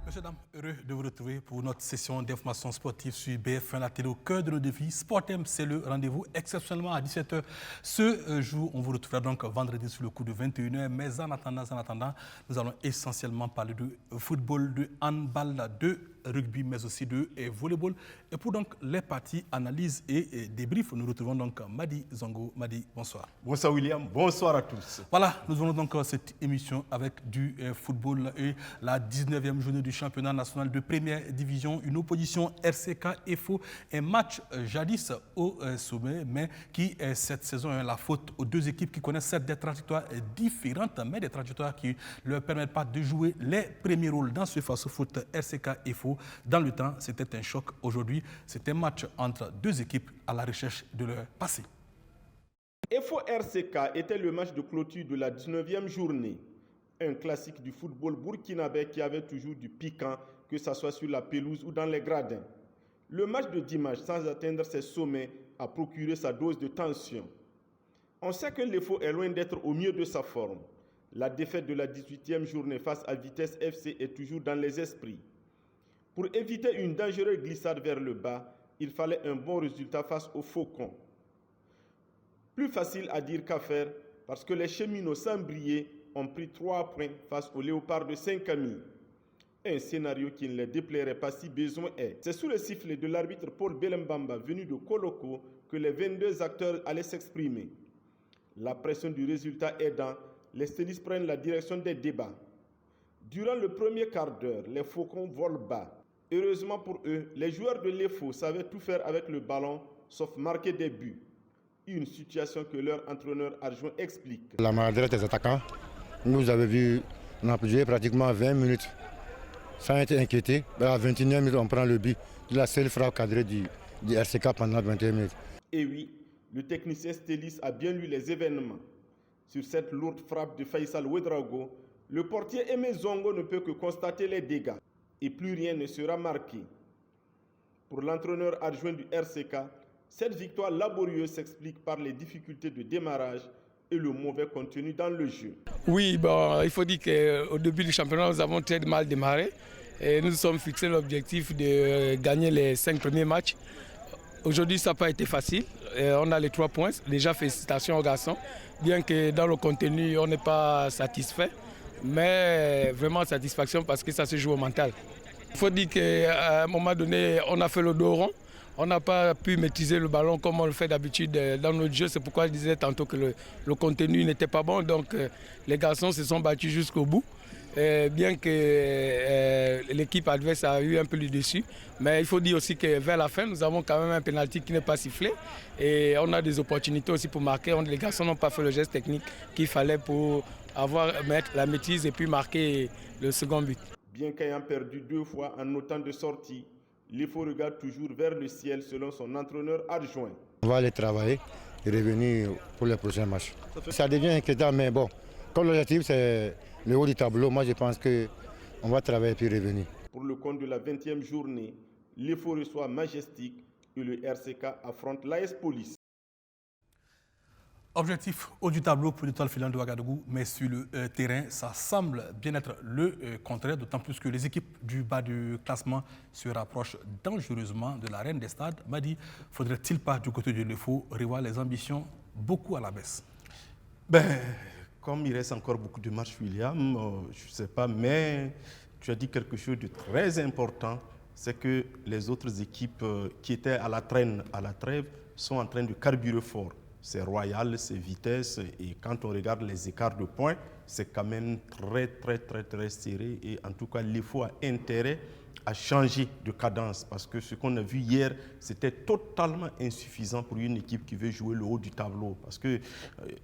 Monsieur, dames, heureux de vous retrouver pour notre session d'information sportive sur BF1, la télé au cœur de nos défis. Sportem, c'est le rendez-vous exceptionnellement à 17h. Ce jour, on vous retrouvera donc vendredi sur le coup de 21h. Mais en attendant, nous allons essentiellement parler de football, de handball, de rugby, mais aussi de volleyball. Et pour donc les parties analyse et débrief, nous retrouvons donc Madi Zongo. Madi, bonsoir. Bonsoir William, bonsoir à tous. Voilà, nous allons donc cette émission avec du football et la 19e journée du championnat national de première division. Une opposition RCK FO, un match jadis au sommet, mais qui cette saison est la faute aux deux équipes qui connaissent des trajectoires différentes, mais des trajectoires qui ne leur permettent pas de jouer les premiers rôles dans ce face-foot RCK FO. Dans le temps, c'était un choc. Aujourd'hui, c'est un match entre deux équipes à la recherche de leur passé. FO RCK était le match de clôture de la 19e journée. Un classique du football burkinabé qui avait toujours du piquant, que ce soit sur la pelouse ou dans les gradins. Le match de dimanche, sans atteindre ses sommets, a procuré sa dose de tension. On sait que l'FO est loin d'être au mieux de sa forme. La défaite de la 18e journée face à Vitesse FC est toujours dans les esprits. Pour éviter une dangereuse glissade vers le bas, il fallait un bon résultat face aux Faucons. Plus facile à dire qu'à faire, parce que les cheminots sans briller ont pris 3 points face aux léopards de Saint-Camille. Un scénario qui ne les déplairait pas si besoin est. C'est sous le sifflet de l'arbitre Paul Belembamba venu de Koloko que les 22 acteurs allaient s'exprimer. La pression du résultat aidant, les stylistes prennent la direction des débats. Durant le premier quart d'heure, les Faucons volent bas. Heureusement pour eux, les joueurs de l'EFO savaient tout faire avec le ballon, sauf marquer des buts. Une situation que leur entraîneur adjoint explique. La maladresse des attaquants, nous avez vu, on a joué pratiquement 20 minutes sans être inquiété. À la 21e minute, on prend le but de la seule frappe cadrée du RCK pendant 21 minutes. Et oui, le technicien styliste a bien lu les événements. Sur cette lourde frappe de Faisal Ouedraogo, le portier Aimé Zongo ne peut que constater les dégâts. Et plus rien ne sera marqué. Pour l'entraîneur adjoint du RCK, cette victoire laborieuse s'explique par les difficultés de démarrage et le mauvais contenu dans le jeu. Oui, bon, il faut dire qu'au début du championnat, nous avons très mal démarré. Et nous nous sommes fixés l'objectif de gagner les 5 premiers matchs. Aujourd'hui, ça n'a pas été facile. On a les 3 points. Déjà, félicitations aux garçons. Bien que dans le contenu, on n'est pas satisfait. Mais vraiment satisfaction parce que ça se joue au mental. Il faut dire qu'à un moment donné, on a fait le dos rond. On n'a pas pu maîtriser le ballon comme on le fait d'habitude dans notre jeu. C'est pourquoi je disais tantôt que le contenu n'était pas bon. Donc les garçons se sont battus jusqu'au bout. Bien que l'équipe adverse a eu un peu le dessus. Mais il faut dire aussi que vers la fin, nous avons quand même un pénalty qui n'est pas sifflé. Et on a des opportunités aussi pour marquer. Les garçons n'ont pas fait le geste technique qu'il fallait pour mettre la maîtrise et puis marquer le second but. Bien qu'ayant perdu 2 fois en autant de sorties, l'EFO regarde toujours vers le ciel selon son entraîneur adjoint. On va aller travailler et revenir pour les prochains matchs. Ça devient inquiétant, mais bon, comme l'objectif c'est le haut du tableau, moi je pense qu'on va travailler puis revenir. Pour le compte de la 20e journée, l'EFO reçoit Majestic et le RCK affronte l'AS Police. Objectif haut du tableau pour l'étoile filante de Ouagadougou, mais sur le terrain, ça semble bien être le contraire, d'autant plus que les équipes du bas du classement se rapprochent dangereusement de la reine des stades. Madi, faudrait-il pas du côté de l'EFO revoir les ambitions beaucoup à la baisse? Comme il reste encore beaucoup de matchs, William, je ne sais pas, mais tu as dit quelque chose de très important, c'est que les autres équipes qui étaient à la traîne, à la trêve, sont en train de carburer fort. C'est Royal, c'est Vitesse, et quand on regarde les écarts de points, c'est quand même très serré. Et en tout cas, l'EFO a intérêt à changer de cadence, parce que ce qu'on a vu hier, c'était totalement insuffisant pour une équipe qui veut jouer le haut du tableau. Parce que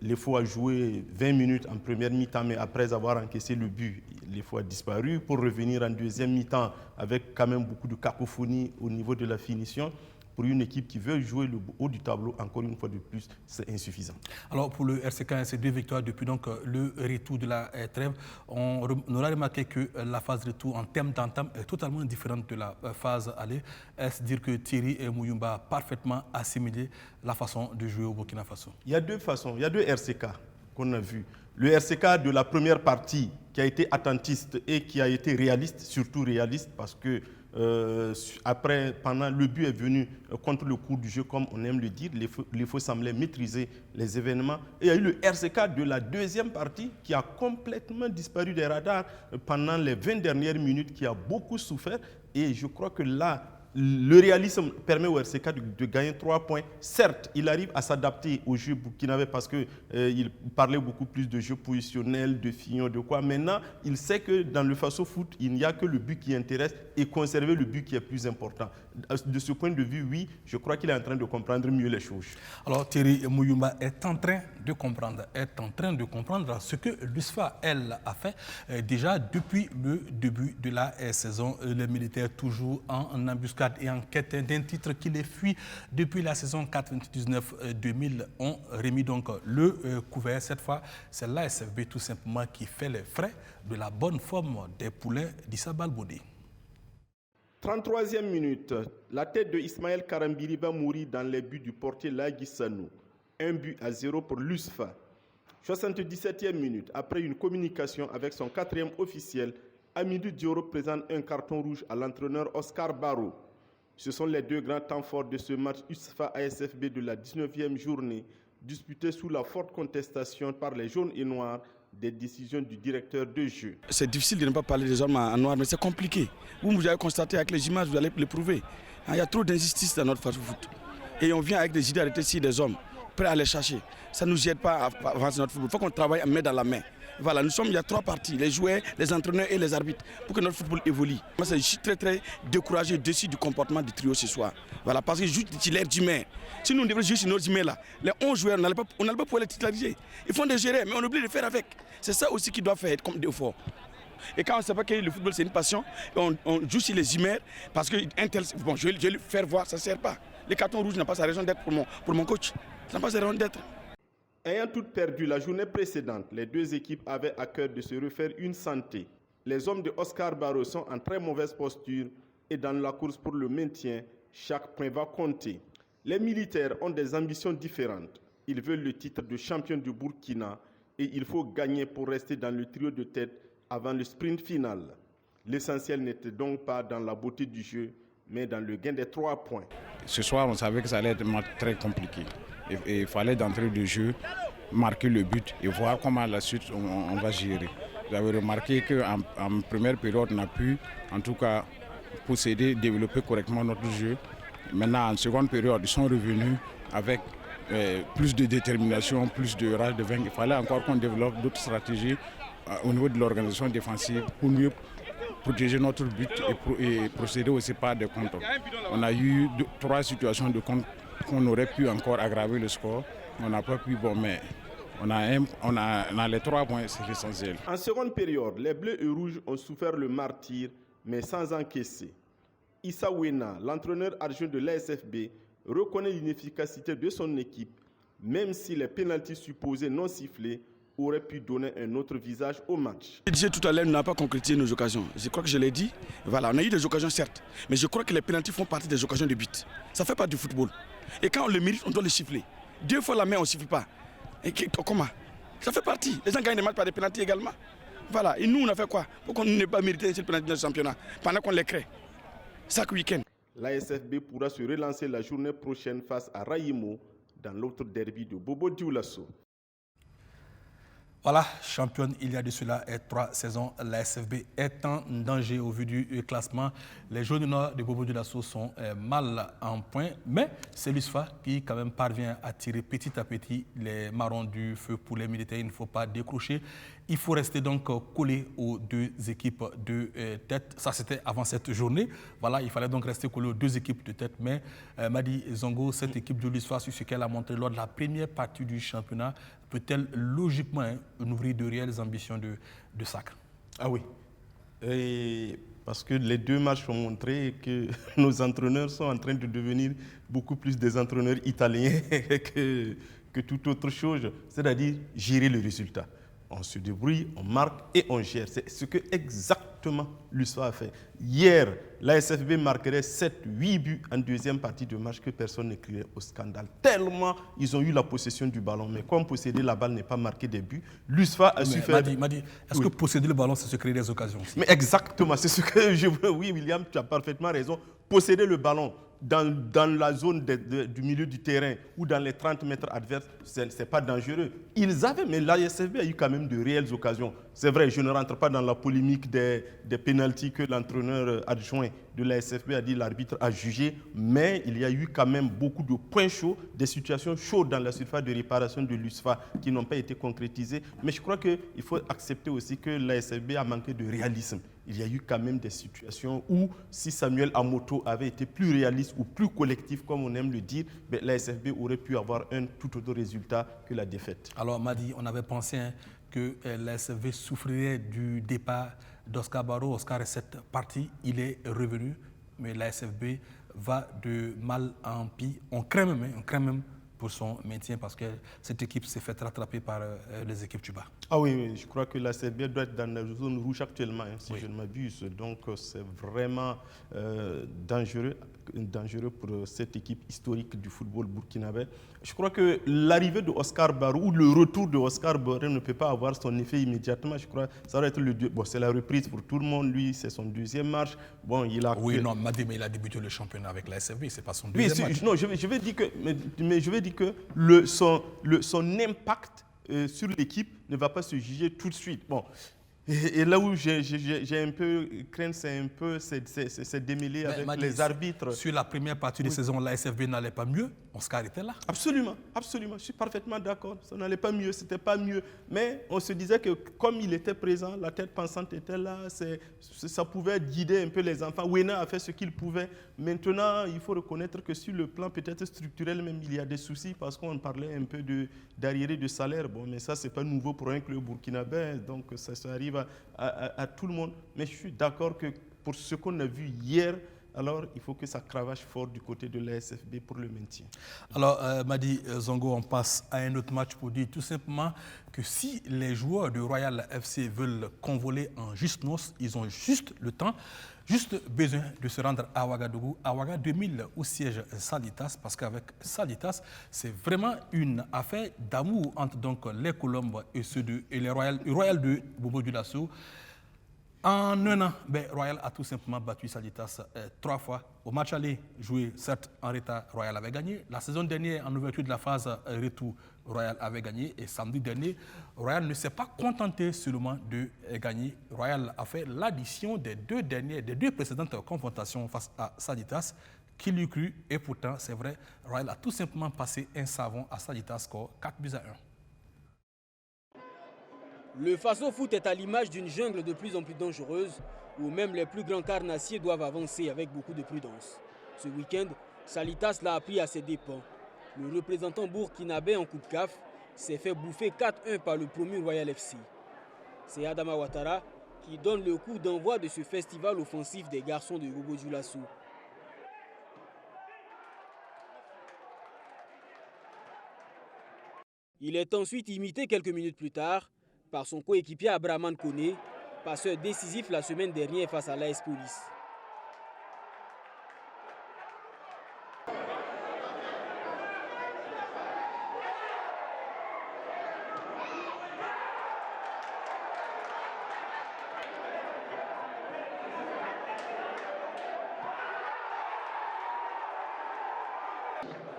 l'EFO a joué 20 minutes en première mi-temps, mais après avoir encaissé le but, l'EFO a disparu pour revenir en deuxième mi-temps avec quand même beaucoup de cacophonie au niveau de la finition. Pour une équipe qui veut jouer le haut du tableau, encore une fois de plus, c'est insuffisant. Alors pour le RCK, c'est 2 victoires depuis donc le retour de la trêve. On aura remarqué que la phase retour en termes d'entame est totalement différente de la phase aller. Est-ce dire que Thierry et Mouyumba a parfaitement assimilé la façon de jouer au Burkina Faso? Il y a 2 façons, il y a 2 RCK qu'on a vus. Le RCK de la première partie qui a été attentiste et qui a été réaliste, surtout réaliste parce que pendant le but est venu contre le cours du jeu, comme on aime le dire, les faux semblaient maîtriser les événements. Et il y a eu le RCK de la deuxième partie qui a complètement disparu des radars pendant les 20 dernières minutes, qui a beaucoup souffert. Et je crois que là, le réalisme permet au RCK de gagner 3 points. Certes, il arrive à s'adapter au jeu burkinabé parce qu'il parlait beaucoup plus de jeu positionnel, de Fillon, de quoi. Maintenant, il sait que dans le Faso Foot, il n'y a que le but qui intéresse et conserver le but qui est plus important. De ce point de vue, oui, je crois qu'il est en train de comprendre mieux les choses. Alors Thierry Muyumba est en train de comprendre ce que l'USFA, elle, a fait déjà depuis le début de la saison. Les militaires toujours en embuscade et en quête d'un titre qui les fuit depuis la saison 99-2000 ont remis donc le couvert. Cette fois, c'est l'ASFB tout simplement qui fait les frais de la bonne forme des poulets d'Issa Balbodé. 33e minute, la tête de Ismaël Karambiri va mourir dans les buts du portier Lagui Sanou. 1-0 pour l'USFA. 77e minute, après une communication avec son 4e officiel, Amidou Dioro présente un carton rouge à l'entraîneur Oscar Barrow. Ce sont les deux grands temps forts de ce match USFA-ASFB de la 19e journée, disputé sous la forte contestation par les jaunes et noirs des décisions du directeur de jeu. C'est difficile de ne pas parler des hommes en noir, mais c'est compliqué. Vous avez constaté avec les images, vous allez le prouver. Il y a trop d'injustice dans notre foot. Et on vient avec des idées arrêtées ici, des hommes, prêts à les chercher. Ça ne nous aide pas à avancer notre football. Il faut qu'on travaille main dans la main. Voilà, il y a 3 parties, les joueurs, les entraîneurs et les arbitres, pour que notre football évolue. Moi, je suis très découragé dessus du comportement du trio ce soir. Voilà, parce que juste titulaire d'humain. Si nous devions jouer sur notre humain là, les 11 joueurs, on n'allait pas pouvoir les titulariser. Ils font des gérer, mais on oublie de faire avec. C'est ça aussi qui doit faire comme défaut. Et quand on ne sait pas que le football c'est une passion, on joue sur les humains, parce que bon, je vais le faire voir, ça ne sert pas. Le carton rouge n'a pas sa raison d'être pour mon coach. Ça n'a pas sa raison d'être. Ayant toutes perdu la journée précédente, les deux équipes avaient à cœur de se refaire une santé. Les hommes de Oscar Barrow sont en très mauvaise posture et dans la course pour le maintien, chaque point va compter. Les militaires ont des ambitions différentes. Ils veulent le titre de champion du Burkina et il faut gagner pour rester dans le trio de tête avant le sprint final. L'essentiel n'était donc pas dans la beauté du jeu, mais dans le gain des 3 points. Ce soir, on savait que ça allait être très compliqué. Et il fallait d'entrée de jeu, marquer le but et voir comment la suite on va gérer. Vous avez remarqué qu'en première période, on a pu, en tout cas, posséder, développer correctement notre jeu. Maintenant, en seconde période, ils sont revenus avec plus de détermination, plus de rage de vaincre. Il fallait encore qu'on développe d'autres stratégies au niveau de l'organisation défensive pour mieux protéger notre but et procéder aussi par des contres. On a eu 3 situations de contre qu'on aurait pu encore aggraver le score. On n'a pas pu, bon, mais on a les 3 points, c'est l'essentiel. En seconde période, les Bleus et Rouges ont souffert le martyre, mais sans encaisser. Issa Wena, l'entraîneur adjoint de l'ASFB, reconnaît l'inefficacité de son équipe, même si les pénaltys supposés non sifflés auraient pu donner un autre visage au match. Je disais tout à l'heure, on n'a pas concrétisé nos occasions. Je crois que je l'ai dit. Voilà, on a eu des occasions certes, mais je crois que les pénaltys font partie des occasions de but. Ça fait pas du football. Et quand on le mérite, on doit le siffler. 2 fois la main, on ne siffle pas. Et comment? Ça fait partie. Les gens gagnent des matchs par des pénaltys également. Voilà. Et nous, on a fait quoi? Pourquoi on n'ait pas mérité un seul pénalty dans le championnat pendant qu'on les crée chaque week-end? L'ASFB pourra se relancer la journée prochaine face à Raïmo dans l'autre derby de Bobo Dioulasso. Voilà, championne, il y a de cela 3 saisons, la SFB est en danger au vu du classement. Les jaunes noirs de Bobo Dioulasso sont mal en point, mais c'est l'USFA qui quand même parvient à tirer petit à petit les marrons du feu pour les militaires. Il ne faut pas décrocher. Il faut rester donc collé aux 2 équipes de tête. Ça, c'était avant cette journée. Voilà, il fallait donc rester collé aux 2 équipes de tête. Mais Madi Zongo, cette équipe de l'USFA, sur ce qu'elle a montré lors de la première partie du championnat, peut-elle logiquement ouvrir de réelles ambitions de sacre? Ah oui. Et parce que les 2 matchs ont montré que nos entraîneurs sont en train de devenir beaucoup plus des entraîneurs italiens que toute autre chose, c'est-à-dire gérer le résultat. on se débrouille, on marque et on gère. C'est ce que exactement l'USFA a fait. Hier, la SFB marquerait 7-8 buts en deuxième partie de match que personne ne crierait au scandale. Tellement ils ont eu la possession du ballon. Mais comme posséder la balle n'est pas marquer des buts, l'USFA a su faire... Madi, est-ce que posséder le ballon, c'est se créer des occasions aussi? Mais exactement, c'est ce que je veux. Oui, William, tu as parfaitement raison. Posséder le ballon dans la zone du milieu du terrain ou dans les 30 mètres adverses, ce n'est pas dangereux. Ils avaient, mais l'ASFB a eu quand même de réelles occasions. C'est vrai, je ne rentre pas dans la polémique des pénaltys que l'entraîneur adjoint de l'ASFB a dit l'arbitre a jugé, mais il y a eu quand même beaucoup de points chauds, des situations chaudes dans la surface de réparation de l'USFA qui n'ont pas été concrétisées. Mais je crois qu'il faut accepter aussi que l'ASFB a manqué de réalisme. Il y a eu quand même des situations où, si Samuel Amoto avait été plus réaliste ou plus collectif, comme on aime le dire, l'ASFB aurait pu avoir un tout autre résultat que la défaite. Alors, Madi, on avait pensé que l'ASFB souffrirait du départ d'Oscar Barreau. Oscar est cette partie, il est revenu, mais l'ASFB va de mal en pis. On craint même pour son maintien parce que cette équipe s'est fait rattraper par les équipes du bas. Ah oui, je crois que la CB doit être dans la zone rouge actuellement, si je ne m'abuse. Donc c'est vraiment dangereux pour cette équipe historique du football burkinabé. Je crois que l'arrivée de Oscar Barreau ou le retour de Oscar Barreau ne peut pas avoir son effet immédiatement. Je crois que ça va être c'est la reprise pour tout le monde. Lui, c'est son deuxième match. Bon, il a... Oui, non, Madi, mais il a débuté le championnat avec la SFB, c'est pas son deuxième match. Non, je vais dire que son impact sur l'équipe ne va pas se juger tout de suite. Bon. Et là où j'ai un peu craint, c'est démêler avec les arbitres. Sur la première partie de saison, la SFB n'allait pas mieux. Oscar était là. Absolument. Je suis parfaitement d'accord. Ça n'allait pas mieux, c'était pas mieux. Mais on se disait que comme il était présent, la tête pensante était là, ça pouvait guider un peu les enfants. Wena a fait ce qu'il pouvait. Maintenant, il faut reconnaître que sur le plan peut-être structurel, même il y a des soucis parce qu'on parlait un peu d'arriérés de salaire. Bon, mais ça, c'est pas nouveau pour un club burkinabé. Donc, ça arrive à tout le monde. Mais je suis d'accord que pour ce qu'on a vu hier, alors il faut que ça cravache fort du côté de la SFB pour le maintien. Alors, Madi Zongo, on passe à un autre match pour dire tout simplement que si les joueurs de Royal FC veulent convoler en juste noces, ils ont juste le temps, juste besoin de se rendre à Ouagadougou, à Ouaga 2000, où siège Salitas, parce qu'avec Salitas, c'est vraiment une affaire d'amour entre donc, les Colombes et les Royal de Bobo Dioulasso. En un an, Royal a tout simplement battu Salitas 3 fois. Au match aller, joué certes en retard, Royal avait gagné. La saison dernière, en ouverture de la phase retour, Royal avait gagné. Et samedi dernier, Royal ne s'est pas contenté seulement de gagner. Royal a fait l'addition des deux précédentes confrontations face à Salitas, qui lui cru. Et pourtant, c'est vrai, Royal a tout simplement passé un savon à Salitas, score 4-1. Le Faso Foot est à l'image d'une jungle de plus en plus dangereuse où même les plus grands carnassiers doivent avancer avec beaucoup de prudence. Ce week-end, Salitas l'a appris à ses dépens. Le représentant burkinabé en Coupe CAF s'est fait bouffer 4-1 par le promu Royal FC. C'est Adama Ouattara qui donne le coup d'envoi de ce festival offensif des garçons de Bobo Dioulasso. Il est ensuite imité quelques minutes plus tard par son coéquipier Abraman Koné, passeur décisif la semaine dernière face à l'AS Police.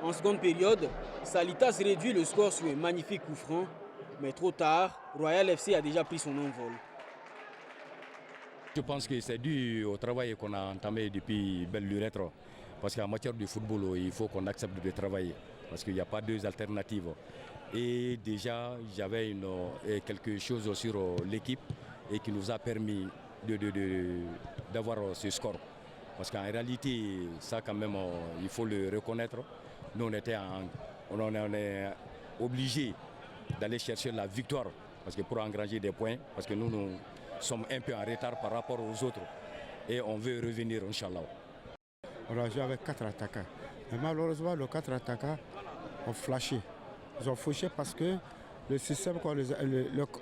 En seconde période, Salitas réduit le score sur un magnifique coup franc, mais trop tard, Royal FC a déjà pris son envol. Je pense que c'est dû au travail qu'on a entamé depuis belle lurette. Parce qu'en matière de football, il faut qu'on accepte de travailler. Parce qu'il n'y a pas deux alternatives. Et déjà, j'avais quelque chose sur l'équipe et qui nous a permis d'avoir ce score. Parce qu'en réalité, ça quand même, il faut le reconnaître. Nous, on est obligés d'aller chercher la victoire parce que pour engranger des points, parce que nous sommes un peu en retard par rapport aux autres et on veut revenir, Inch'Allah. On a joué avec 4 attaquants. Mais malheureusement, les 4 attaquants ont flashé. Ils ont fauché parce que le système,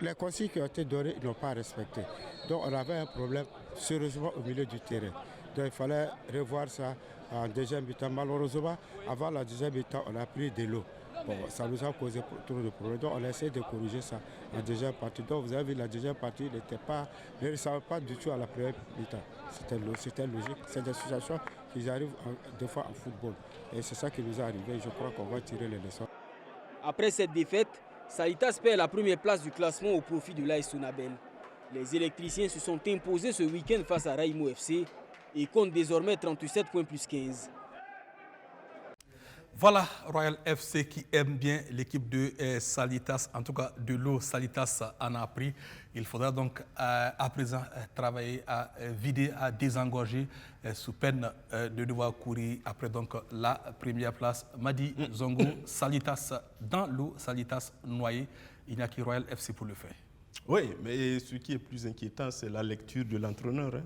les consignes qui ont été données, ils n'ont pas respecté. Donc on avait un problème sérieusement au milieu du terrain. Donc il fallait revoir ça en deuxième mi-temps. Malheureusement, avant la deuxième mi-temps, on a pris de l'eau. Bon, ça nous a causé trop de problèmes. Donc on a essayé de corriger ça en deuxième partie. Donc vous avez vu, la deuxième partie ne ressemble pas du tout à la première mi-temps. C'était logique. C'est des situations qui arrivent des fois en football. Et c'est ça qui nous est arrivé. Je crois qu'on va tirer les leçons. Après cette défaite, Salitas perd la première place du classement au profit de l'AS Sonabel. Les électriciens se sont imposés ce week-end face à Raimo FC et comptent désormais 37 points plus 15. Voilà Royal FC qui aime bien l'équipe de Salitas, en tout cas de l'eau Salitas en a pris. Il faudra donc à présent travailler à vider, à désengorger sous peine de devoir courir après donc la première place. Madi Zongo, Salitas dans l'eau, Salitas noyé. Il n'y a que Royal FC pour le faire. Oui, mais ce qui est plus inquiétant, c'est la lecture de l'entraîneur. Hein.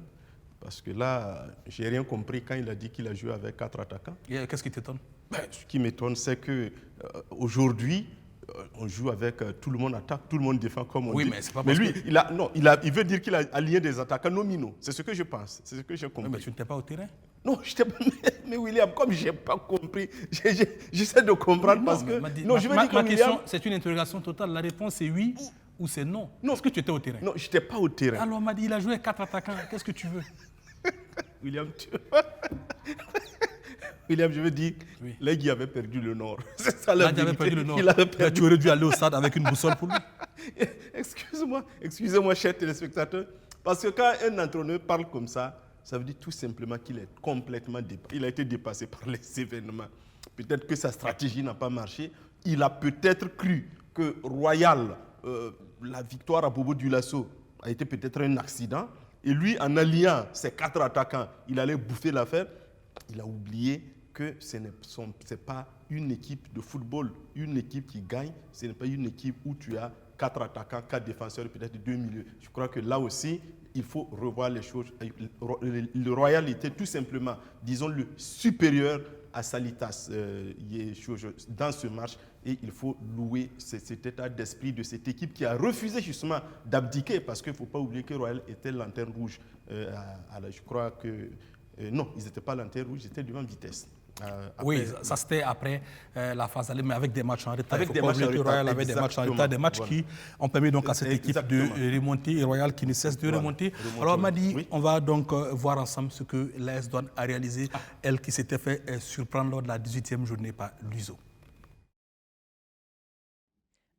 Parce que là, je n'ai rien compris quand il a dit qu'il a joué avec 4 attaquants. Qu'est-ce qui t'étonne? Ce qui m'étonne, c'est qu'aujourd'hui, on joue avec tout le monde attaque, tout le monde défend comme on dit. Oui, mais c'est pas mais parce lui, que... il veut dire qu'il a aligné des attaquants nominaux. C'est ce que je pense. C'est ce que j'ai compris. Oui, mais tu n'étais pas au terrain? Non, je n'étais pas. Mais William, comme je n'ai pas compris, j'essaie de comprendre parce que. Ma question, c'est une interrogation totale. La réponse c'est oui ou c'est non. Est-ce que tu étais au terrain? Non, je n'étais pas au terrain. Alors, Madi, il a joué 4 attaquants. Qu'est-ce que tu veux? William, William, je veux dire, oui. L'Aiguille avait perdu le nord. C'est ça la vérité. Avait perdu le nord. Mais tu aurais dû aller au stade avec une boussole pour lui. Excusez-moi, chers téléspectateurs, parce que quand un entraîneur parle comme ça, ça veut dire tout simplement qu'il est complètement dépassé. Il a été dépassé par les événements. Peut-être que sa stratégie n'a pas marché. Il a peut-être cru que Royal, la victoire à Bobo Dioulasso, a été peut-être un accident. Et lui, en alliant ses 4 attaquants, il allait bouffer l'affaire. Il a oublié que ce n'est pas une équipe de football, une équipe qui gagne. Ce n'est pas une équipe où tu as 4 attaquants, 4 défenseurs et peut-être 2 milieux. Je crois que là aussi, il faut revoir les choses. Le Royal était tout simplement, disons, le supérieur à Salitas dans ce match. Et il faut louer cet état d'esprit de cette équipe qui a refusé justement d'abdiquer parce qu'il ne faut pas oublier que Royal était lanterne rouge. Je crois que... non, ils n'étaient pas lanterne rouge, ils étaient devant Vitesse. Oui, ça c'était après la phase aller, mais avec des matchs en retard. Avec des matchs en retard. Royal avait des matchs en retard, des matchs qui ont permis donc à cette équipe de remonter et Royal qui ne cesse de remonter. Alors Madi, on va donc voir ensemble ce que l'AS Douanes a réalisé, elle qui s'était fait surprendre lors de la 18e journée par Luiso.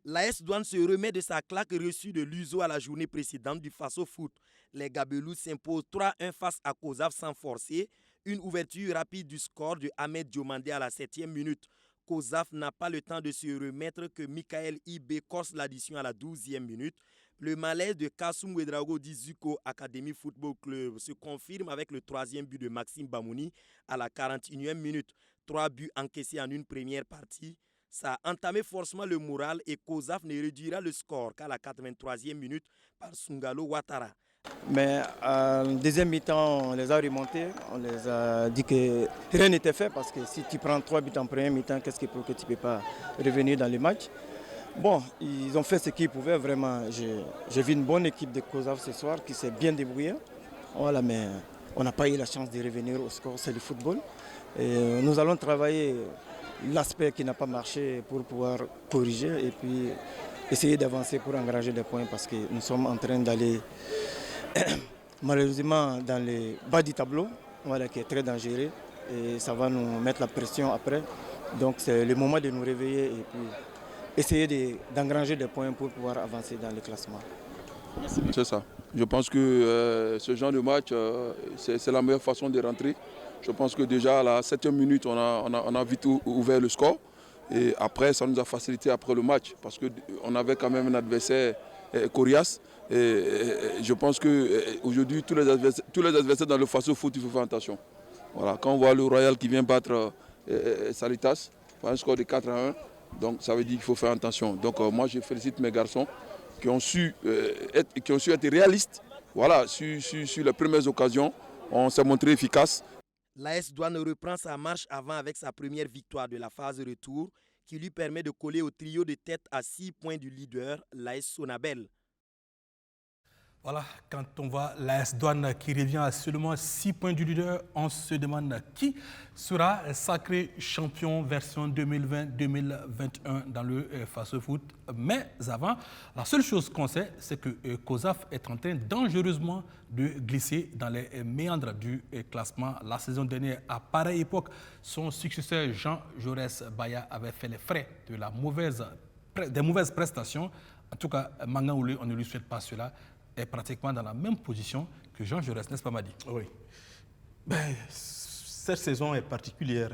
L'AS Douanes se remet de sa claque reçue de Luiso à la journée précédente du Faso Foot. Les Gabelous s'imposent 3-1 face à Kozaf sans forcer. Une ouverture rapide du score de Ahmed Diomandé à la 7e minute. Kozaf n'a pas le temps de se remettre que Michael Ibe corse l'addition à la 12e minute. Le malaise de Kassoum Ouedraogo d'Izuko Academy Football Club se confirme avec le 3e but de Maxime Bamouni à la 41e minute. 3 buts encaissés en une première partie. Ça a entamé forcément le moral et Kozaf ne réduira le score qu'à la 83e minute par Sungalo Ouattara. Mais en deuxième mi-temps, on les a remontés. On les a dit que rien n'était fait parce que si tu prends 3 buts en première mi-temps, qu'est-ce qui prouve que tu ne peux pas revenir dans le match? Bon, ils ont fait ce qu'ils pouvaient vraiment. J'ai vu une bonne équipe de Kozaf ce soir qui s'est bien débrouillée. Voilà, mais on n'a pas eu la chance de revenir au score, c'est le football. Et nous allons travailler l'aspect qui n'a pas marché pour pouvoir corriger et puis essayer d'avancer pour engranger des points parce que nous sommes en train d'aller malheureusement dans le bas du tableau, voilà, qui est très dangereux et ça va nous mettre la pression après. Donc c'est le moment de nous réveiller et puis essayer d'engranger des points pour pouvoir avancer dans le classement. C'est ça. Je pense que ce genre de match, c'est la meilleure façon de rentrer. Je pense que déjà à la 7e minute, on a vite ouvert le score. Et après, ça nous a facilité après le match parce qu'on avait quand même un adversaire coriace. Et je pense qu'aujourd'hui, tous les adversaires dans le Faso Foot, il faut faire attention. Voilà, quand on voit le Royal qui vient battre Salitas par un score de 4-1, donc ça veut dire qu'il faut faire attention. Donc moi, je félicite mes garçons qui ont su être réalistes. Voilà, sur les premières occasions, on s'est montré efficace. L'AS Douanes reprend sa marche avant avec sa première victoire de la phase retour qui lui permet de coller au trio de tête à 6 points du leader, l'AS Sonabel. Voilà, quand on voit l'AS Douane qui revient à seulement 6 points du leader, on se demande qui sera sacré champion version 2020-2021 dans le Faso Foot. Mais avant, la seule chose qu'on sait, c'est que COSAF est en train dangereusement de glisser dans les méandres du classement. La saison dernière, à pareille époque, son successeur Jean Jaurès Baya avait fait les frais de des mauvaises prestations. En tout cas, Manga Oulé, on ne lui souhaite pas cela, est pratiquement dans la même position que Jean Jaurès, n'est-ce pas Madi? Oui. Ben, cette saison est particulière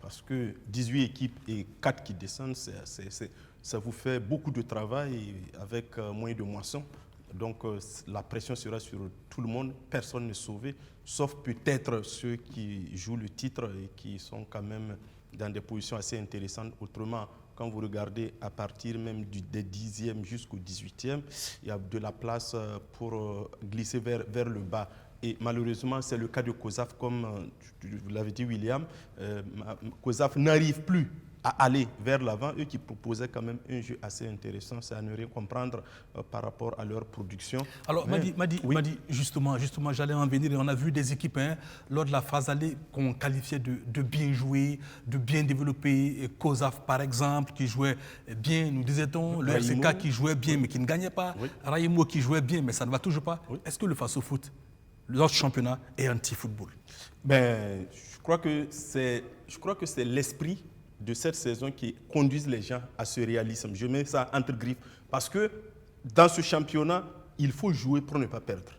parce que 18 équipes et 4 qui descendent, ça vous fait beaucoup de travail avec moins de moissons. Donc la pression sera sur tout le monde, personne n'est sauvé, sauf peut-être ceux qui jouent le titre et qui sont quand même dans des positions assez intéressantes. Autrement, quand vous regardez à partir même des 10e jusqu'au 18e, il y a de la place pour glisser vers le bas. Et malheureusement, c'est le cas de COSAF, comme vous l'avez dit William. COSAF n'arrive plus à aller vers l'avant, eux qui proposaient quand même un jeu assez intéressant, c'est à ne rien comprendre par rapport à leur production. Alors, Madi, justement, j'allais en venir, et on a vu des équipes lors de la phase aller qu'on qualifiait de bien jouer, de bien développer. COSAF, par exemple, qui jouait bien, nous disait-on, le RCK qui jouait bien, mais qui ne gagnait pas, Raimo qui jouait bien, mais ça ne va toujours pas. Est-ce que le Faso Foot, notre championnat, est anti-football? Ben, je crois que c'est l'esprit de cette saison qui conduisent les gens à ce réalisme. Je mets ça entre griffes parce que dans ce championnat, il faut jouer pour ne pas perdre.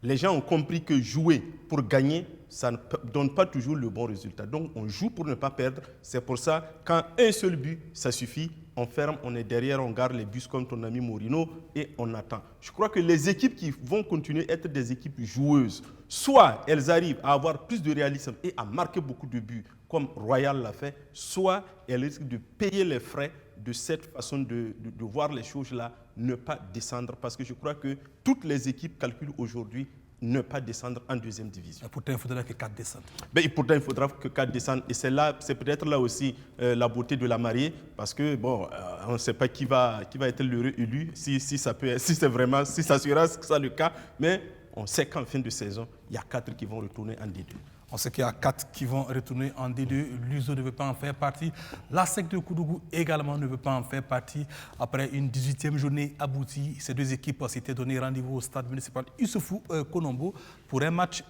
Les gens ont compris que jouer pour gagner, ça ne donne pas toujours le bon résultat. Donc on joue pour ne pas perdre. C'est pour ça, quand un seul but, ça suffit, on ferme, on est derrière, on garde les bus comme ton ami Mourinho et on attend. Je crois que les équipes qui vont continuer à être des équipes joueuses, soit elles arrivent à avoir plus de réalisme et à marquer beaucoup de buts, comme Royal l'a fait, soit elles risquent de payer les frais de cette façon de voir les choses-là, ne pas descendre. Parce que je crois que toutes les équipes calculent aujourd'hui ne pas descendre en deuxième division. Et pourtant, il faudra que 4 descendent. Mais pourtant, il faudra que 4 descendent. Et c'est peut-être là aussi la beauté de la mariée, parce que bon, on ne sait pas qui va être l'heureux élu, si ça sera ça le cas, mais on sait qu'en fin de saison, il y a 4 qui vont retourner en D2. On sait qu'il y a 4 qui vont retourner en D2. L'USO ne veut pas en faire partie. La SEC de Koudougou également ne veut pas en faire partie. Après une 18e journée aboutie, ces deux équipes s'étaient donné rendez-vous au stade municipal Issoufou Konombo pour un match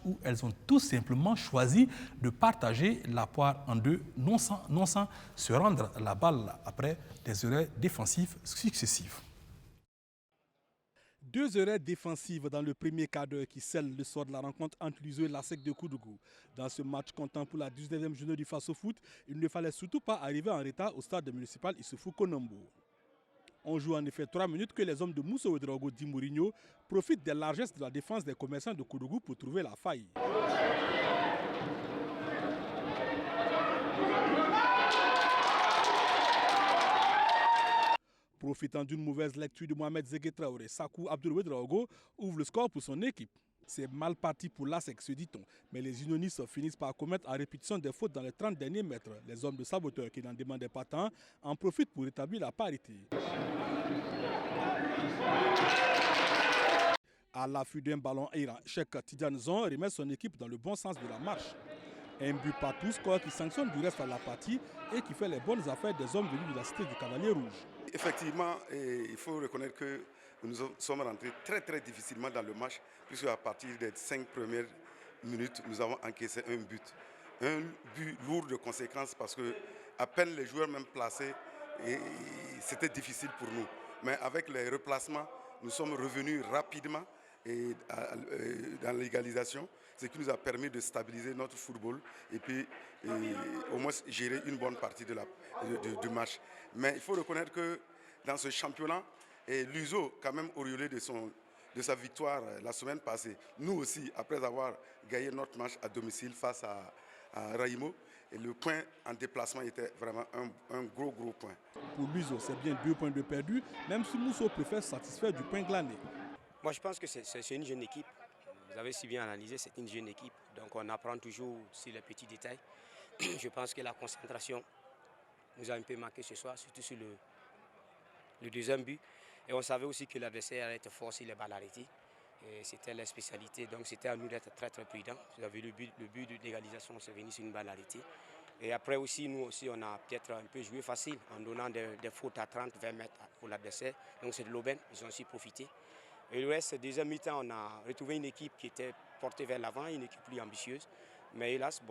où elles ont tout simplement choisi de partager la poire en deux, non sans se rendre la balle après des erreurs défensives successives. 2 erreurs défensives dans le premier quart d'heure qui scellent le sort de la rencontre entre l'USO et la SEC de Koudougou. Dans ce match comptant pour la 19e journée du Faso Foot, il ne fallait surtout pas arriver en retard au stade municipal Issoufou Konombo. On joue en effet 3 minutes que les hommes de Moussa Ouedraogo Di Mourinho profitent des largesses de la défense des commerçants de Koudougou pour trouver la faille. Profitant d'une mauvaise lecture de Mohamed Zegué Traoré, Sakou Abdoul Ouedraogo ouvre le score pour son équipe. C'est mal parti pour l'ASEC, se dit-on, mais les unionistes finissent par commettre en répétition des fautes dans les 30 derniers mètres. Les hommes de saboteurs qui n'en demandaient pas tant en profitent pour établir la parité. À l'affût d'un ballon aérien, Cheikh Tidiane Zon remet son équipe dans le bon sens de la marche. Un but partout, score qui sanctionne du reste à la partie et qui fait les bonnes affaires des hommes venus de la cité du Cavalier Rouge. Effectivement, il faut reconnaître que nous sommes rentrés très très difficilement dans le match, puisque à partir des 5 premières minutes, nous avons encaissé un but. Un but lourd de conséquences parce que à peine les joueurs même placés, c'était difficile pour nous. Mais avec les replacements, nous sommes revenus rapidement dans l'égalisation, ce qui nous a permis de stabiliser notre football et puis au moins gérer une bonne partie du match. Mais il faut reconnaître que dans ce championnat, l'USO, quand même auréolé de sa victoire la semaine passée, nous aussi, après avoir gagné notre match à domicile face à Raimo, et le point en déplacement était vraiment un gros point. Pour l'USO, c'est bien 2 points de perdus, même si Mousso préfère se satisfaire du point glané. Moi, je pense que c'est une jeune équipe. Vous avez si bien analysé, c'est une jeune équipe. Donc, on apprend toujours sur les petits détails. Je pense que la concentration nous a un peu manqué ce soir, surtout sur le deuxième but. Et on savait aussi que l'adversaire allait être fort sur les balles arrêtées. C'était la spécialité, donc c'était à nous d'être très très prudents. Vous avez le but d'égalisation, c'est venu sur une balle arrêtée. Et après aussi, nous aussi, on a peut-être un peu joué facile en donnant des fautes à 30-20 mètres pour l'adversaire. Donc c'est de l'aubaine, ils ont aussi profité. Et le reste, deuxième mi-temps, on a retrouvé une équipe qui était portée vers l'avant, une équipe plus ambitieuse. Mais hélas,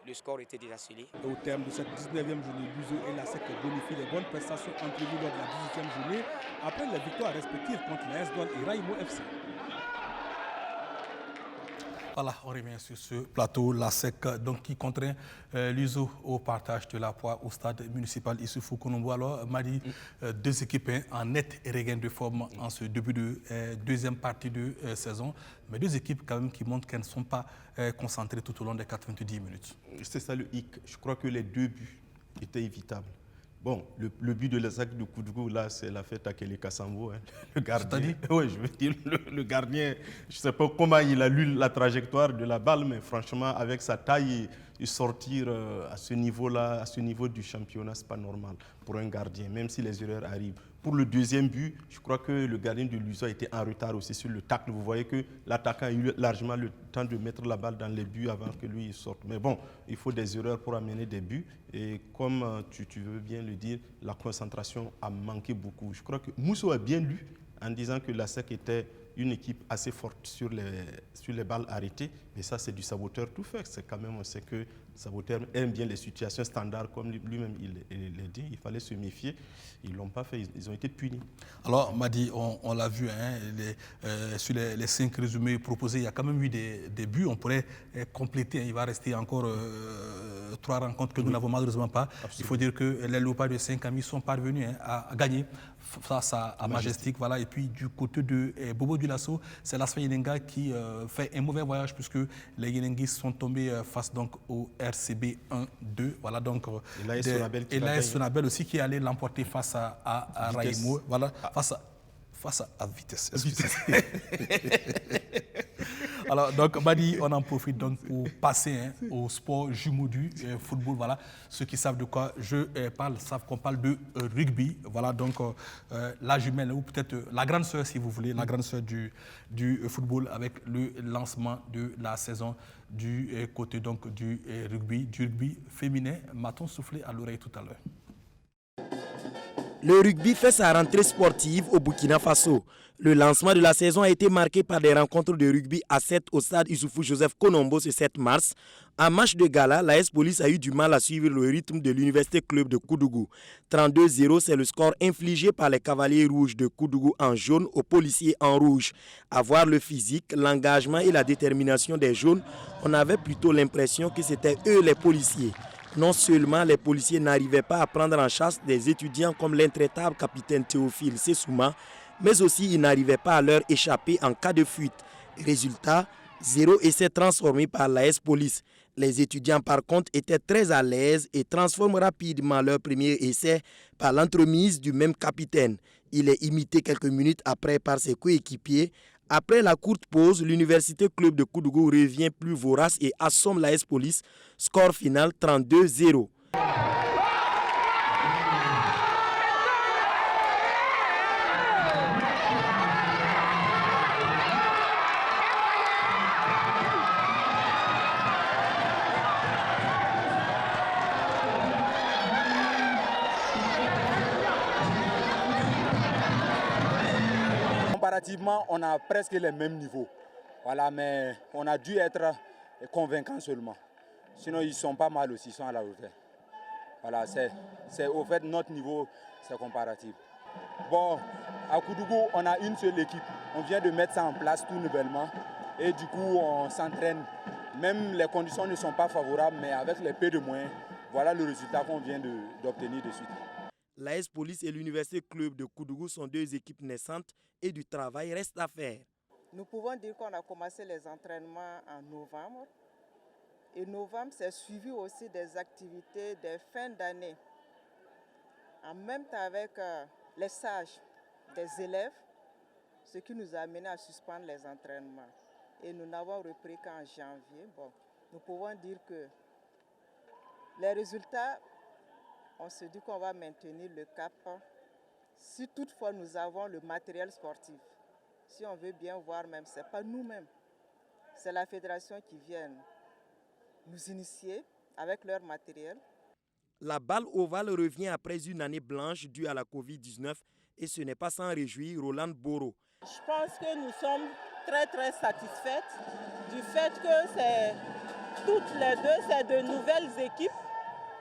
le score était déjà scellé. Au terme de cette 19e journée, Luzo et la SEC bonifient les bonnes prestations entrevues lors de la 18e journée après les victoires respectives contre la AS Douanes et Raimo FC. Voilà, on revient sur ce plateau, la SEC donc, qui contraint l'USO au partage de la poids au stade municipal Issoufou Konombo. Alors, Madi, deux équipes en net regain de forme en ce début de deuxième partie de saison, mais deux équipes quand même qui montrent qu'elles ne sont pas concentrées tout au long des 90 minutes. C'est ça le hic. Je crois que les deux buts étaient évitables. Bon, le but de l'Azak de Koudougou, là, c'est la fête à Kelly Kassambo. Hein. Le gardien, oui, je veux dire, le gardien, je ne sais pas comment il a lu la trajectoire de la balle, mais franchement, avec sa taille, sortir à ce niveau-là, à ce niveau du championnat, ce n'est pas normal pour un gardien, même si les erreurs arrivent. Pour le deuxième but, je crois que le gardien de l'USO a été en retard aussi sur le tacle. Vous voyez que l'attaquant a eu largement le temps de mettre la balle dans les buts avant que lui il sorte. Mais bon, il faut des erreurs pour amener des buts. Et comme tu veux bien le dire, la concentration a manqué beaucoup. Je crois que Mousso a bien lu en disant que la SEC était une équipe assez forte sur les balles arrêtées. Mais ça, c'est du saboteur tout fait. C'est quand même, on sait que le saboteur aime bien les situations standards, comme lui-même il l'a dit. Il fallait se méfier. Ils ne l'ont pas fait. Ils ont été punis. Alors, Madi, on l'a vu, hein, sur les 5 résumés proposés, il y a quand même eu des buts. On pourrait compléter. Hein. Il va rester encore 3 rencontres que nous n'avons malheureusement pas. Absolument. Il faut dire que les Léopards de Saint-Camille sont parvenus à gagner face à Majestic. Voilà. Et puis, du côté de Bobo Dioulasso, c'est l'Asfa Yenenga qui fait un mauvais voyage puisque les Yenengis sont tombés face donc, au RCB 1-2. Voilà, donc, et l'AS Sonabel aussi qui allait l'emporter face à Raimo. Voilà, face à Vitesse. Alors, donc, Madi, on en profite donc pour passer au sport jumeau du football. Voilà, ceux qui savent de quoi je parle savent qu'on parle de rugby. Voilà, donc la jumelle, ou peut-être la grande sœur, si vous voulez, la grande sœur du football avec le lancement de la saison du côté donc, du rugby féminin. M'a-t-on soufflé à l'oreille tout à l'heure? Le rugby fait sa rentrée sportive au Burkina Faso. Le lancement de la saison a été marqué par des rencontres de rugby à 7 au stade Issoufou Joseph Konombo ce 7 mars. En match de gala, l'AS Police a eu du mal à suivre le rythme de l'Université Club de Koudougou. 32-0, c'est le score infligé par les Cavaliers Rouges de Koudougou en jaune aux Policiers en rouge. À voir le physique, l'engagement et la détermination des jaunes, on avait plutôt l'impression que c'était eux les policiers. Non seulement les policiers n'arrivaient pas à prendre en chasse des étudiants comme l'intraitable capitaine Théophile Sessouma, mais aussi ils n'arrivaient pas à leur échapper en cas de fuite. Résultat, 0 essai transformé par l'AS Police. Les étudiants par contre étaient très à l'aise et transforment rapidement leur premier essai par l'entremise du même capitaine. Il est imité quelques minutes après par ses coéquipiers. Après la courte pause, l'Université Club de Koudougou revient plus vorace et assomme l'AS Police. Score final 32-0. Comparativement, on a presque les mêmes niveaux. Voilà, mais on a dû être convaincants seulement. Sinon, ils sont pas mal aussi, ils sont à la hauteur. Voilà, c'est au fait notre niveau, c'est comparatif. Bon, à Koudougou, on a une seule équipe. On vient de mettre ça en place tout nouvellement. Et du coup, on s'entraîne. Même les conditions ne sont pas favorables, mais avec les peu de moyens, voilà le résultat qu'on vient d'obtenir de suite. L'AS Police et l'Université Club de Koudougou sont deux équipes naissantes et du travail reste à faire. Nous pouvons dire qu'on a commencé les entraînements en novembre. Et novembre, c'est suivi aussi des activités des fins d'année. En même temps avec les stages des élèves, ce qui nous a amené à suspendre les entraînements. Et nous n'avons repris qu'en janvier. Bon, nous pouvons dire que les résultats on se dit qu'on va maintenir le cap si toutefois nous avons le matériel sportif. Si on veut bien voir même, ce n'est pas nous-mêmes, c'est la fédération qui vient nous initier avec leur matériel. La balle ovale revient après une année blanche due à la Covid-19 et ce n'est pas sans réjouir Roland Boro. Je pense que nous sommes très satisfaites du fait que c'est toutes les deux, c'est de nouvelles équipes.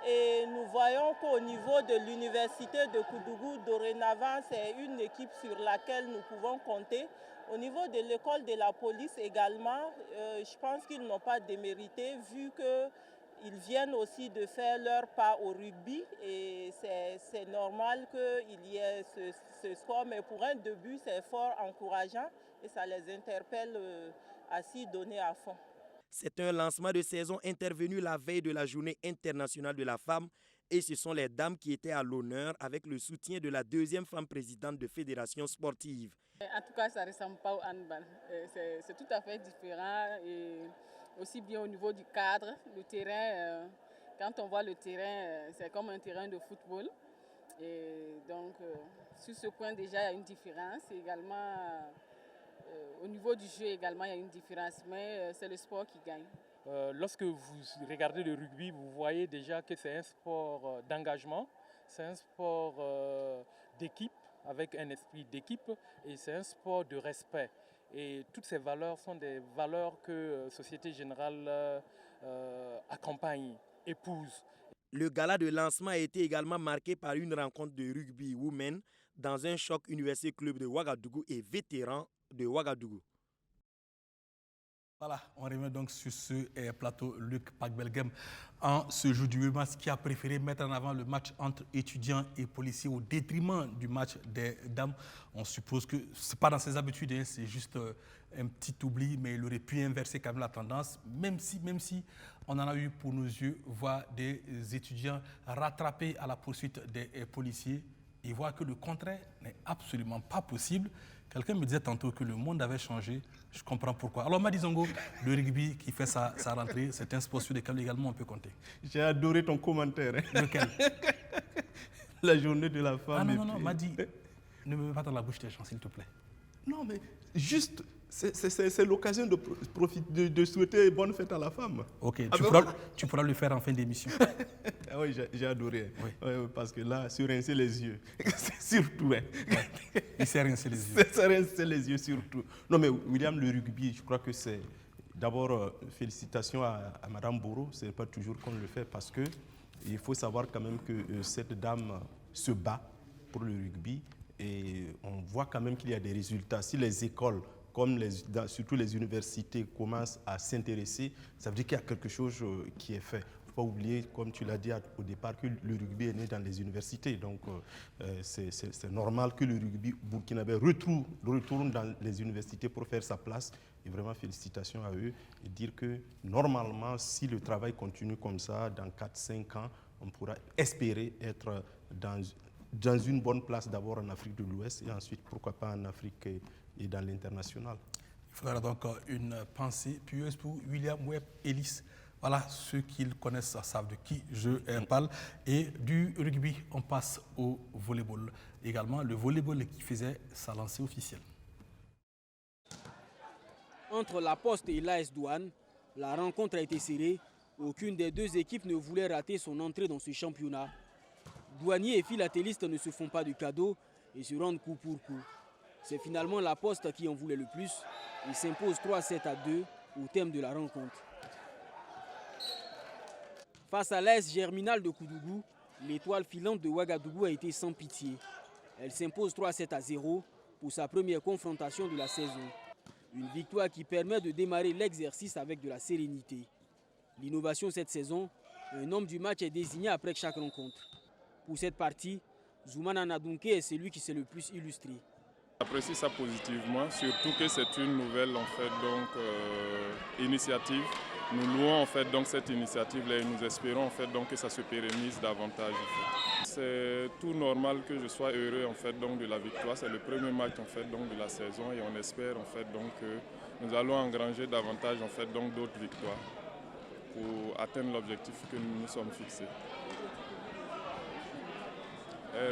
Et nous voyons qu'au niveau de l'université de Koudougou, dorénavant, c'est une équipe sur laquelle nous pouvons compter. Au niveau de l'école de la police également, je pense qu'ils n'ont pas démérité vu qu'ils viennent aussi de faire leur pas au rugby. Et c'est normal qu'il y ait ce score. Mais pour un début, c'est fort encourageant et ça les interpelle à s'y donner à fond. C'est un lancement de saison intervenu la veille de la Journée internationale de la femme et ce sont les dames qui étaient à l'honneur avec le soutien de la deuxième femme présidente de fédération sportive. En tout cas, ça ne ressemble pas au handball. C'est tout à fait différent et aussi bien au niveau du cadre, le terrain. Quand on voit le terrain, c'est comme un terrain de football. Et donc, sur ce point déjà, il y a une différence. Également, au niveau du jeu également, il y a une différence, mais c'est le sport qui gagne. Lorsque vous regardez le rugby, vous voyez déjà que c'est un sport d'engagement, c'est un sport d'équipe, avec un esprit d'équipe, et c'est un sport de respect. Et toutes ces valeurs sont des valeurs que Société Générale accompagne, épouse. Le gala de lancement a été également marqué par une rencontre de rugby women dans un choc Université Club de Ouagadougou et vétérans de Ouagadougou. Voilà, on remet donc sur ce plateau Luc Pagbelgem en ce jour du 8 mars qui a préféré mettre en avant le match entre étudiants et policiers au détriment du match des dames. On suppose que ce n'est pas dans ses habitudes, c'est juste un petit oubli, mais il aurait pu inverser quand même la tendance, même si on en a eu pour nos yeux voir des étudiants rattrapés à la poursuite des policiers et voir que le contraire n'est absolument pas possible. Quelqu'un me disait tantôt que le monde avait changé. Je comprends pourquoi. Alors, Madi Zongo, le rugby qui fait sa rentrée, c'est un sport sur lequel également on peut compter. J'ai adoré ton commentaire. Lequel? La journée de la femme. Ah non, Madi, ne me mets pas dans la bouche tes gens, s'il te plaît. Non, mais juste, c'est l'occasion de souhaiter bonne fête à la femme. Ok, tu pourras le faire en fin d'émission. Ah oui, j'ai adoré. Oui. Ouais, parce que là, se rincer les yeux, surtout. Hein. Il s'est rincé les yeux. Se rincer les yeux surtout. Non, mais William, le rugby, je crois que c'est... D'abord, félicitations à Madame Boro. Ce n'est pas toujours qu'on le fait parce qu'il faut savoir quand même que cette dame se bat pour le rugby et on voit quand même qu'il y a des résultats. Si les écoles, comme surtout les universités, commencent à s'intéresser, ça veut dire qu'il y a quelque chose qui est fait. Il ne faut pas oublier, comme tu l'as dit au départ, que le rugby est né dans les universités. Donc, c'est normal que le rugby burkinabé retourne dans les universités pour faire sa place. Et vraiment, félicitations à eux. Et dire que, normalement, si le travail continue comme ça, dans 4-5 ans, on pourra espérer être dans une bonne place, d'abord en Afrique de l'Ouest et ensuite, pourquoi pas en Afrique et dans l'international. Il faudra donc une pensée pieuse pour William Webb Ellis. Voilà, ceux qui le connaissent savent de qui je parle. Et du rugby, on passe au volleyball. Également, le volleyball qui faisait sa lancée officielle. Entre La Poste et l'AS Douane, la rencontre a été serrée. Aucune des deux équipes ne voulait rater son entrée dans ce championnat. Douaniers et philatélistes ne se font pas de cadeaux et se rendent coup pour coup. C'est finalement La Poste qui en voulait le plus. Il s'impose 3-7-2 au terme de la rencontre. Face à l'AS Germinal de Koudougou, l'étoile filante de Ouagadougou a été sans pitié. Elle s'impose 3-7-0 pour sa première confrontation de la saison. Une victoire qui permet de démarrer l'exercice avec de la sérénité. L'innovation cette saison, un homme du match est désigné après chaque rencontre. Pour cette partie, Zoumana Nadunke est celui qui s'est le plus illustré. J'apprécie ça positivement, surtout que c'est une nouvelle initiative. Nous louons en fait donc cette initiative-là et nous espérons en fait donc que ça se pérennise davantage. C'est tout normal que je sois heureux en fait donc de la victoire. C'est le premier match en fait donc de la saison et on espère en fait donc que nous allons engranger davantage en fait donc d'autres victoires pour atteindre l'objectif que nous nous sommes fixés.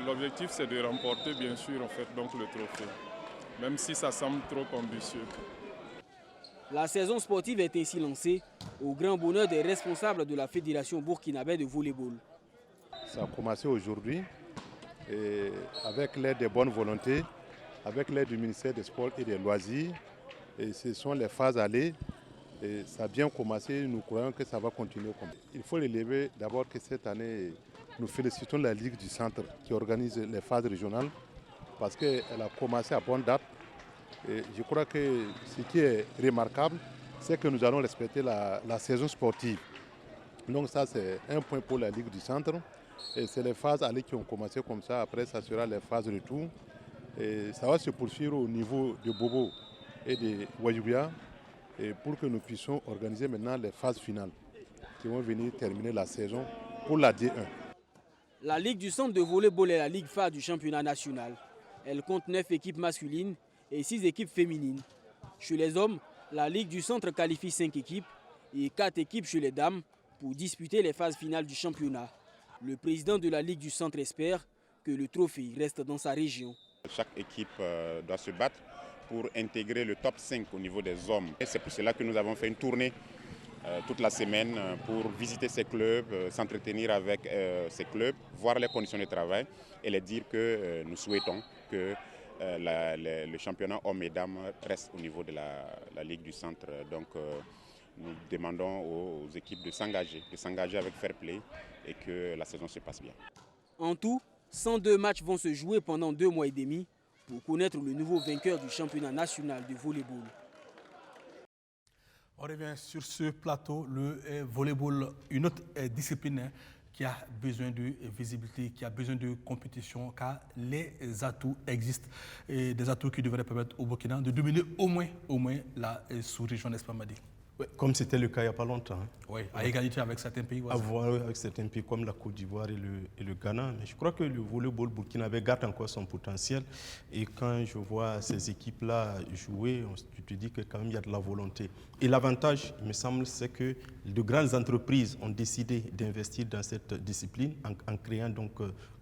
L'objectif, c'est de remporter, bien sûr, en fait, donc, le trophée, même si ça semble trop ambitieux. La saison sportive est ainsi lancée au grand bonheur des responsables de la Fédération burkinabé de volleyball. Ça a commencé aujourd'hui avec l'aide des bonnes volontés, avec l'aide du ministère des Sports et des Loisirs. Et ce sont les phases allées. Et ça a bien commencé, nous croyons que ça va continuer comme ça. Il faut relever d'abord que cette année, nous félicitons la Ligue du Centre qui organise les phases régionales parce qu'elle a commencé à bonne date. Et je crois que ce qui est remarquable, c'est que nous allons respecter la saison sportive. Donc ça, c'est un point pour la Ligue du Centre. Et c'est les phases allées qui ont commencé comme ça. Après, ça sera les phases retour. Et ça va se poursuivre au niveau de Bobo et de Wayubia et pour que nous puissions organiser maintenant les phases finales qui vont venir terminer la saison pour la D1. La Ligue du Centre de volleyball est la ligue phare du championnat national. Elle compte 9 équipes masculines et 6 équipes féminines. Chez les hommes, la Ligue du Centre qualifie 5 équipes et 4 équipes chez les dames pour disputer les phases finales du championnat. Le président de la Ligue du Centre espère que le trophée reste dans sa région. Chaque équipe doit se battre pour intégrer le top 5 au niveau des hommes. C'est pour cela que nous avons fait une tournée toute la semaine pour visiter ces clubs, s'entretenir avec ces clubs, voir les conditions de travail et les dire que nous souhaitons que le championnat hommes et dames reste au niveau de la Ligue du Centre. Donc nous demandons aux équipes de s'engager avec fair play et que la saison se passe bien. En tout, 102 matchs vont se jouer pendant 2 mois et demi pour connaître le nouveau vainqueur du championnat national de volleyball. On revient sur ce plateau, le volleyball, une autre discipline qui a besoin de visibilité, qui a besoin de compétition, car les atouts existent, et des atouts qui devraient permettre au Burkina de dominer au moins la sous-région, n'est-ce pas, Madi? Ouais, comme c'était le cas il n'y a pas longtemps. Hein. Oui, à égalité avec certains pays. Avec certains pays comme la Côte d'Ivoire et le Ghana. Mais je crois que le volleyball burkinabé garde encore son potentiel. Et quand je vois ces équipes-là jouer, tu te dis que quand même il y a de la volonté. Et l'avantage, il me semble, c'est que de grandes entreprises ont décidé d'investir dans cette discipline en créant donc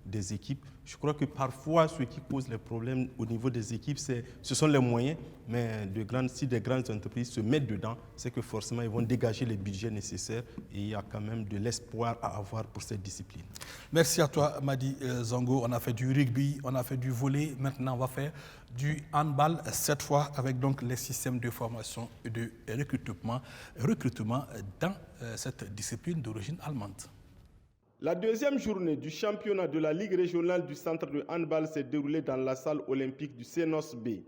des équipes. Je crois que parfois, ce qui pose les problèmes au niveau des équipes, ce sont les moyens, mais si des grandes entreprises se mettent dedans, c'est que forcément, ils vont dégager les budgets nécessaires et il y a quand même de l'espoir à avoir pour cette discipline. Merci à toi, Madi Zango. On a fait du rugby, on a fait du volley. Maintenant, on va faire du handball, cette fois avec donc les systèmes de formation et de recrutement dans cette discipline d'origine allemande. La deuxième journée du championnat de la Ligue régionale du centre de handball s'est déroulée dans la salle olympique du Sénos B.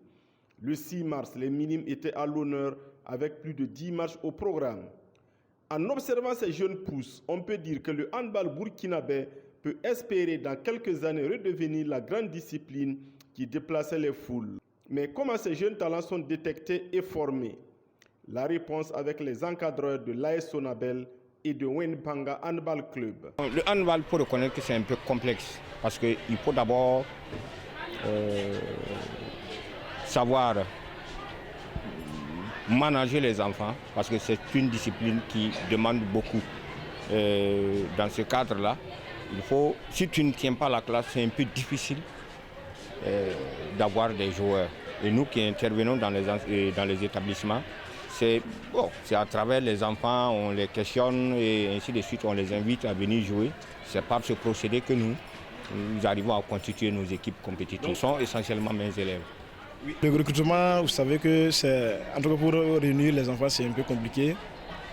Le 6 mars, les minimes étaient à l'honneur avec plus de 10 matchs au programme. En observant ces jeunes pousses, on peut dire que le handball burkinabé peut espérer dans quelques années redevenir la grande discipline qui déplaçait les foules. Mais comment ces jeunes talents sont détectés et formés? La réponse avec les encadreurs de l'AS Sonabel et de Wenpanga Handball Club. Le handball, pour reconnaître que c'est un peu complexe parce qu'il faut d'abord savoir manager les enfants parce que c'est une discipline qui demande beaucoup. Dans ce cadre-là, si tu ne tiens pas la classe, c'est un peu difficile d'avoir des joueurs. Et nous qui intervenons dans les établissements, c'est à travers les enfants, on les questionne et ainsi de suite, on les invite à venir jouer. C'est par ce procédé que nous arrivons à constituer nos équipes compétitives. Ce sont essentiellement mes élèves. Oui. Le recrutement, vous savez que en tout cas pour réunir les enfants, c'est un peu compliqué.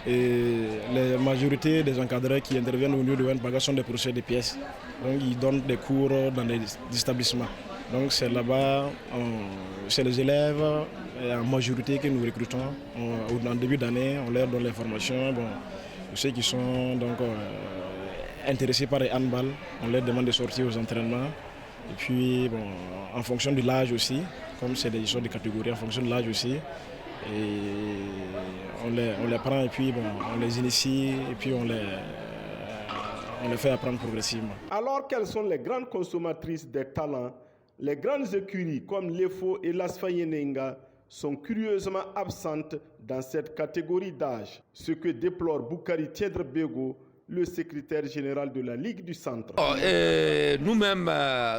Et la majorité des encadreurs qui interviennent au niveau de Wenpanga sont des professeurs de pièces. Donc ils donnent des cours dans des établissements. Donc c'est là-bas, c'est les élèves en majorité que nous recrutons. En début d'année, on leur donne les formations. Ceux qui sont donc, intéressés par les handball, on leur demande de sortir aux entraînements. Et puis en fonction de l'âge aussi, comme c'est des sortes de catégories, en fonction de l'âge aussi. Et on les prend et puis on les initie et puis on les fait apprendre progressivement. Alors quelles sont les grandes consommatrices des talents? Les grandes écuries comme l'EFO et l'Asfayenenga sont curieusement absentes dans cette catégorie d'âge. Ce que déplore Boukari Tiedre-Bego, le secrétaire général de la Ligue du Centre. Nous-mêmes,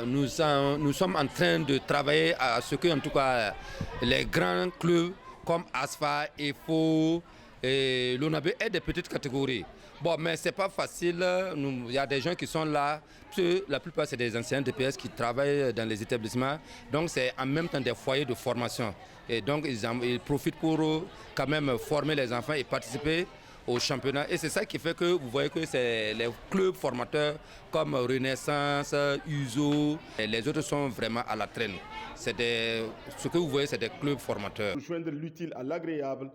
nous sommes en train de travailler à ce que, en tout cas, les grands clubs comme ASFA, EFO et l'ONAB aient des petites catégories. Bon, mais ce n'est pas facile. Il y a des gens qui sont là. La plupart, c'est des anciens DPS qui travaillent dans les établissements. Donc, c'est en même temps des foyers de formation. Et donc, ils profitent pour quand même former les enfants et participer au championnat. Et c'est ça qui fait que vous voyez que c'est les clubs formateurs comme Renaissance, USO, et les autres sont vraiment à la traîne. Ce que vous voyez, c'est des clubs formateurs. Pour joindre l'utile à l'agréable,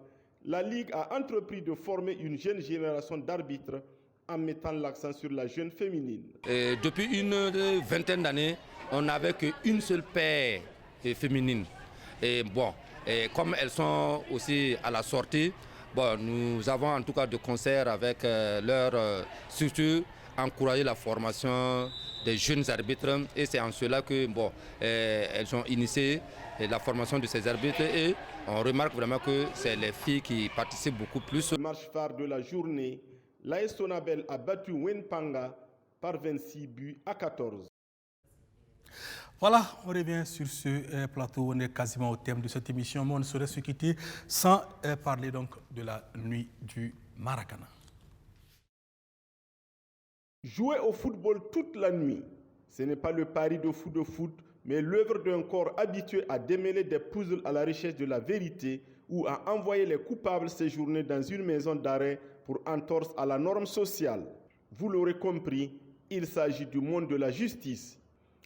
la Ligue a entrepris de former une jeune génération d'arbitres en mettant l'accent sur la jeune féminine. Depuis une vingtaine d'années, on n'avait qu'une seule paire féminine. Et bon, comme elles sont aussi à la sortie, bon, nous avons en tout cas de concert avec leur structure encourager la formation des jeunes arbitres. Et c'est en cela que bon, elles ont initié la formation de ces arbitres et on remarque vraiment que c'est les filles qui participent beaucoup plus. Marche phare de la journée, l'AS Sonabel a battu Wenpanga par 26 buts à 14. Voilà, on revient sur ce plateau. On est quasiment au thème de cette émission, mais on ne saurait se quitter sans parler donc de la nuit du Maracana. Jouer au football toute la nuit, ce n'est pas le pari de foot, mais l'œuvre d'un corps habitué à démêler des puzzles à la recherche de la vérité ou à envoyer les coupables séjourner dans une maison d'arrêt pour entorse à la norme sociale. Vous l'aurez compris, il s'agit du monde de la justice.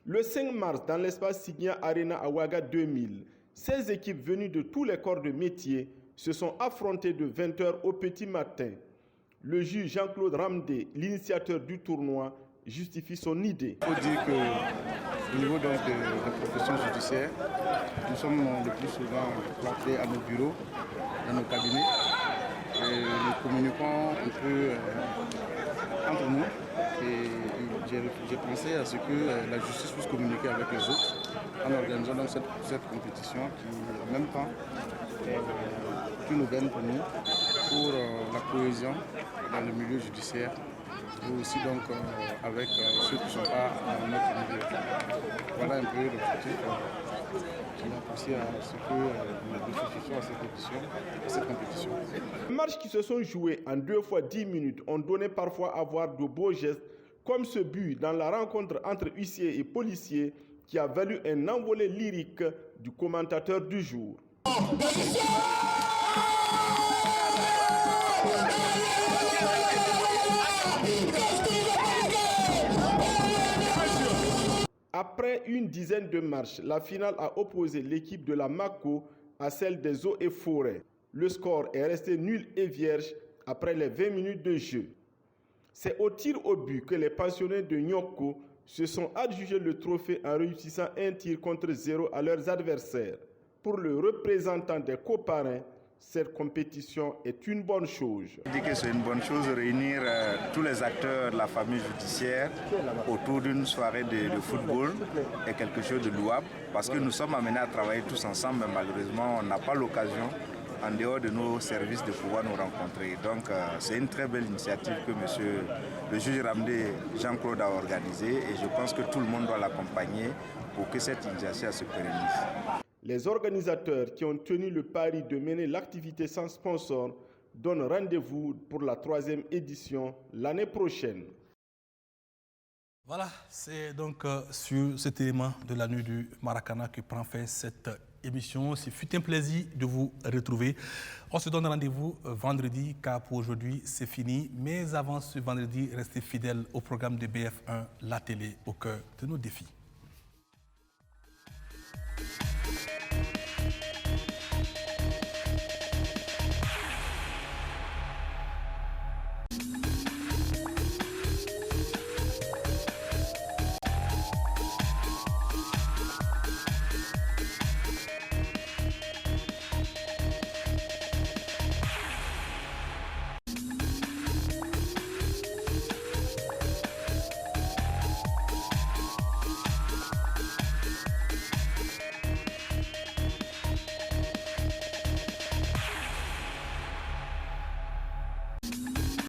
Le 5 mars, dans l'espace Signia Arena à Ouaga 2000, 16 équipes venues de tous les corps de métier se sont affrontées de 20h au petit matin. Le juge Jean-Claude Ramdé, l'initiateur du tournoi, justifie son idée. Il faut dire qu'au niveau de la profession judiciaire, nous sommes le plus souvent plantés à nos bureaux, dans nos cabinets. Et nous communiquons un peu entre nous. Et j'ai pensé à ce que la justice puisse communiquer avec les autres en organisant donc cette compétition qui, en même temps, est une aubaine pour nous, pour la cohésion dans le milieu judiciaire et aussi donc avec ceux qui ne sont pas dans notre milieu. Voilà un peu l'objectif qui m'a poussé à ce que nous réfléchissions à cette compétition. Les matchs qui se sont joués en 2 fois 10 minutes ont donné parfois à voir de beaux gestes, comme ce but dans la rencontre entre huissiers et policiers qui a valu un envolé lyrique du commentateur du jour. Après une dizaine de matchs, la finale a opposé l'équipe de la Mako à celle des Eaux et Forêts. Le score est resté nul et vierge après les 20 minutes de jeu. C'est au tir au but que les pensionnés de Nyoko se sont adjugés le trophée en réussissant un tir contre 0 à leurs adversaires. Pour le représentant des coparrains, cette compétition est une bonne chose. Je dis que c'est une bonne chose de réunir tous les acteurs de la famille judiciaire autour d'une soirée de football est quelque chose de louable parce que nous sommes amenés à travailler tous ensemble, mais malheureusement on n'a pas l'occasion en dehors de nos services de pouvoir nous rencontrer. Donc c'est une très belle initiative que monsieur le juge Ramdé Jean-Claude a organisée et je pense que tout le monde doit l'accompagner pour que cette initiative se pérennise. Les organisateurs qui ont tenu le pari de mener l'activité sans sponsor donnent rendez-vous pour la 3e édition l'année prochaine. Voilà, c'est donc sur cet élément de la nuit du Maracana que prend fin cette émission. Ce fut un plaisir de vous retrouver. On se donne rendez-vous vendredi car pour aujourd'hui c'est fini. Mais avant ce vendredi, restez fidèles au programme de BF1, la télé au cœur de nos défis.